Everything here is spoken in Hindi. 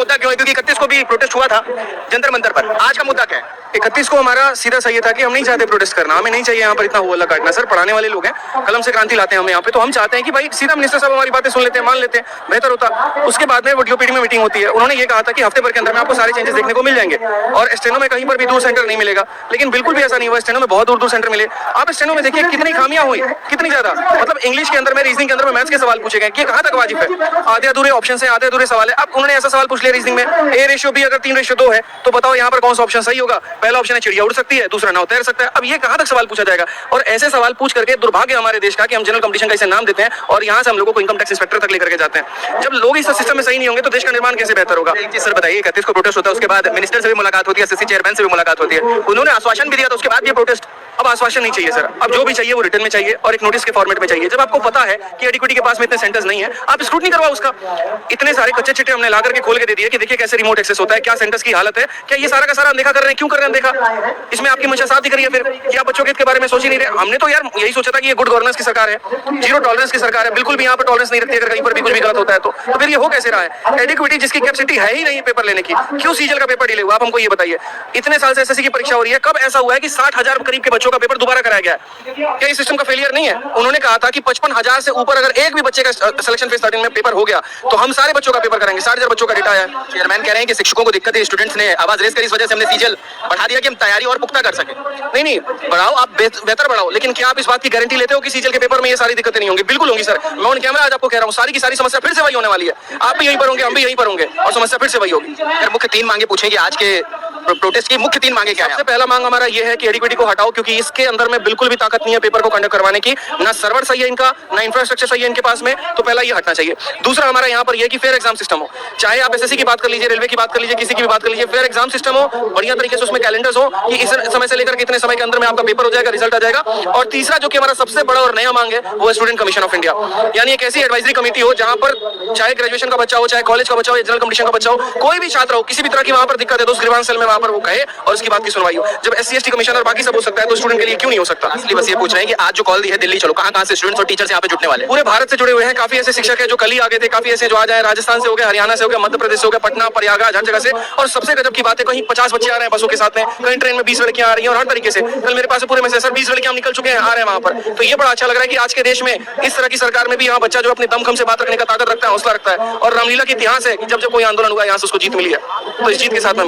मुद्दा क्यों है? क्योंकि 31 को भी प्रोटेस्ट हुआ था जंतर मंतर पर। आज का मुद्दा क्या है? 31 को हमारा सीधा सा ये था कि हम नहीं चाहते प्रोटेस्ट करना, हमें नहीं चाहिए यहाँ पर इतना हुआ काटना। सर पढ़ाने वाले लोग हैं, कलम से क्रांति लाते हैं हम यहाँ पे, तो हम चाहते हैं कि भाई सीधा मिनिस्टर साहब हमारी बातें सुन लेते हैं, मान लेते हैं, बेहतर होता। उसके बाद में वो डीओपीडी में मीटिंग होती है, उन्होंने ये कहा था कि हफ्ते भर के अंदर में आपको सारे चेंजेस देखने को मिल जाएंगे और स्टेनो में कहीं पर भी दूर सेंटर नहीं मिलेगा। लेकिन बिल्कुल भी ऐसा नहीं हुआ, स्टेनो में बहुत दूर दूर सेंटर मिले। आप स्टेनो में देखिए कितनी खामियां हुई, कितनी ज्यादा। मतलब इंग्लिश के अंदर में, रीजनिंग के अंदर में मैथ्स के सवाल पूछे गए, ये कहां तक वाजिब है? आधे अधूरे ऑप्शन है, आधे अधूरे सवाल है। अब उन्होंने ऐसा सवाल पूछ लिया रीजनिंग में, ए रेशियो बी अगर 3:2 है तो बताओ यहाँ पर कौन सा ऑप्शन सही होगा? पहला ऑप्शन है चिड़िया उड़ सकती है, दूसरा नाव तैर सकता है। अब ये कहां तक सवाल पूछा जाएगा? और ऐसे सवाल पूछ करके दुर्भाग्य हमारे देश का कि हम जनरल कंपटीशन का इसे नाम देते हैं और यहाँ से हम लोगों को इनकम टैक्स इंस्पेक्टर तक लेकर के जाते हैं। जब लोग इस सिस्टम में सही नहीं होंगे तो देश का निर्माण कैसे बेहतर होगा? एक चीज सर बताइए, 31 को प्रोटेस्ट होता है, उसके बाद मिनिस्टर से भी मुलाकात होती है, एसएससी चेयरमैन से भी मुलाकात होती है, उन्होंने आश्वासन भी दिया था, उसके बाद ये प्रोटेस्ट। अब आश्वासन नहीं चाहिए सर, अब जो भी चाहिए वो रिटर्न में चाहिए और एक नोटिस के फॉर्मेट में चाहिए। जब आपको पता है कि एडिक्विटी के पास में इतने सेंटर्स नहीं है, आप स्क्रूटनी करवाओ उसका। इतने सारे कच्चे चिट्टे हमने ला करके खोल के दे दिए कि देखिए कैसे रिमोट एक्सेस होता है, क्या सेंटर्स की हालत है, क्या ये सारा का सारा अनदेखा कर रहे हैं? क्यों कर रहे हैं अनदेखा? इसमें आपकी मंशा साफ दिख रही है फिर कि आप बच्चों के हित के बारे में सोच ही नहीं रहे। हमने तो यार यही सोचा था कि ये गुड गवर्नेंस की सरकार है, जीरो टॉलरेंस की सरकार है, बिल्कुल भी यहाँ पर टॉलरेंस नहीं रखती अगर कहीं पर भी कुछ भी गलत होता है तो फिर ये हो कैसे रहा है? एडिक्विटी जिसकी कैपेसिटी है ही नहीं पेपर लेने की, क्यों सीजल का पेपर डिले हुआ? आप हमको ये बताइए। इतने साल से एसएससी की परीक्षा हो रही है, कब ऐसा हुआ है कि 60,000 करीब के बच्चों का पेपर दोबारा कराया गया है? क्या इस सिस्टम का फेलियर नहीं है? उन्होंने कहा था कि 55,000 से ऊपर अगर एक भी बच्चे का सिलेक्शन फेज 13 में पेपर हो गया तो हम सारे बच्चों का पेपर कराएंगे। 60,000 बच्चों का डेटा है। चेयरमैन कह रहे हैं कि शिक्षकों को दिक्कत है, स्टूडेंट्स ने आवाज रेज करी, इस वजह से हमने सीजल बढ़ा दिया कि हम तैयारी और पुख्ता कर सके। नहीं बढ़ाओ, आप बेहतर बढ़ाओ, लेकिन क्या आप इस बात की गारंटी लेते हो कि सीजल के पेपर में ये सारी दिक्कतें नहीं होंगी? बिल्कुल होंगी सर। मैं ऑन कैमरा आज आपको कह रहा हूँ, सारी की सारी समस्या फिर से वही होने वाली है। आप भी यहीं पर होंगे, हम भी यहीं पर होंगे और समस्या फिर से वही होगी। अगर मुख्य 3 मांगे पूछेंगे आज के प्रोटेस्ट की, मुख्य 3 मांगे क्या है? सबसे पहला मांग हमारा ये है कि एडिक्विटी को हटाओ, क्योंकि इसके अंदर में बिल्कुल भी ताकत नहीं है पेपर को कंडक्ट करवाने की। ना सर्वर सही है इनका, ना इंफ्रास्ट्रक्चर सही है इनके पास में, तो पहला ये हटना चाहिए। दूसरा हमारा यहाँ पर ये कि फेयर एग्जाम सिस्टम हो, चाहे आप एसएससी की बात कर लीजिए, रेलवे की बात कर लीजिए, किसी की भी बात कर लीजिए, फेयर एग्जाम सिस्टम हो, बढ़िया तरीके से उसमें कैलेंडर्स हो कि इस समय से लेकर कितने समय के अंदर में आपका पेपर हो जाएगा, रिजल्ट आ जाएगा। और तीसरा जो कि हमारा सबसे बड़ा और नया मांग है वो है स्टूडेंट कमीशन ऑफ इंडिया, यानी एक ऐसी एडवाइजरी कमेटी हो जहां पर चाहे ग्रेजुएशन का बच्चा हो, चाहे कॉलेज का बच्चा हो, जनरल कंपटीशन का बच्चा हो, कोई भी छात्र हो, किसी भी तरह की वहां पर दिक्कत है तो उस ग्रीवांस सेल में वहां पर वो कहे और उसकी बात की सुनवाई हो। जब एससी एसटी कमीशन और बाकी सब हो सकता है तो स्टूडेंट के लिए क्यों नहीं हो सकता? इसलिए बस ये पूछ रहे हैं कि आज जो कॉल दी है दिल्ली चलो, कहां से स्टूडेंट्स और टीचर्स यहाँ पे जुटने वाले? पूरे भारत से जुड़े हुए हैं, काफी ऐसे शिक्षक है जो कल ही आ गए थे, काफी ऐसे जो आ जाए, राजस्थान से हो गए, हरियाणा से हो गया, मध्य प्रदेश से हो गया, पटना, प्रयागराज, हर जगह से। और सबसे गजब की बात है, कहीं 50 बच्चे आ रहे हैं बसों के साथ में, कहीं ट्रेन में 20 लड़कियां आ रही हैं और हर तरीके से। कल मेरे पास पूरे में से सर 20 लड़कियां निकल चुके हैं, आ रहे हैं वहां पर। तो ये बड़ा अच्छा लग रहा है कि आज के देश में इस तरह की सरकार में भी यहाँ बच्चा जो अपने दमखम से बात रखने का ताकत रखता है, हौसला रखता है। और रामलीला की इतिहास है कि जब जब कोई आंदोलन हुआ यहाँ से उसको जीत मिली है, तो इस जीत के साथ में